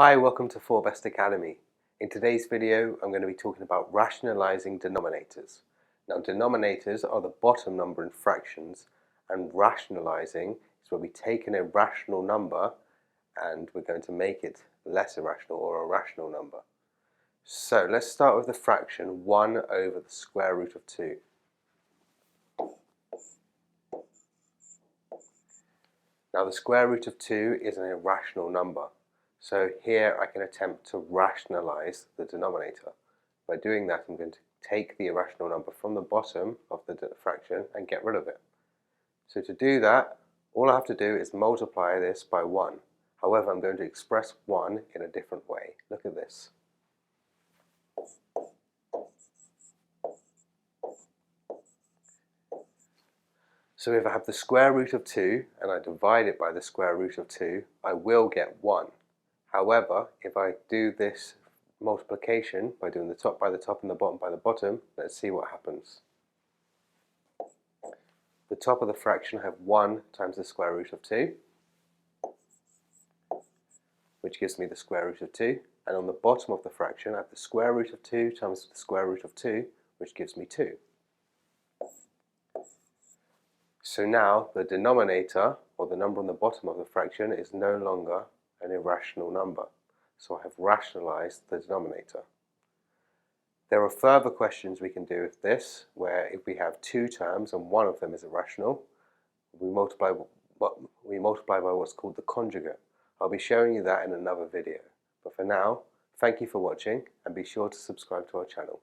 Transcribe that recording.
Hi, welcome to Forbest Academy. In today's video, I'm going to be talking about rationalizing denominators. Now, denominators are the bottom number in fractions, and rationalizing is where we take an irrational number and we're going to make it less irrational or a rational number. So let's start with the fraction 1 over the square root of 2. Now, the square root of 2 is an irrational number. So here I can attempt to rationalize the denominator. By doing that, I'm going to take the irrational number from the bottom of the fraction and get rid of it. So to do that, all I have to do is multiply this by 1. However, I'm going to express 1 in a different way. Look at this. So if I have the square root of 2 and I divide it by the square root of 2, I will get 1. However, if I do this multiplication by doing the top by the top and the bottom by the bottom, let's see what happens. The top of the fraction I have 1 times the square root of 2, which gives me the square root of 2. And on the bottom of the fraction I have the square root of 2 times the square root of 2, which gives me 2. So now the denominator, or the number on the bottom of the fraction, is no longer an irrational number. So I have rationalized the denominator. There are further questions we can do with this, where if we have two terms and one of them is irrational, we multiply by what's called the conjugate. I'll be showing you that in another video. But for now, thank you for watching and be sure to subscribe to our channel.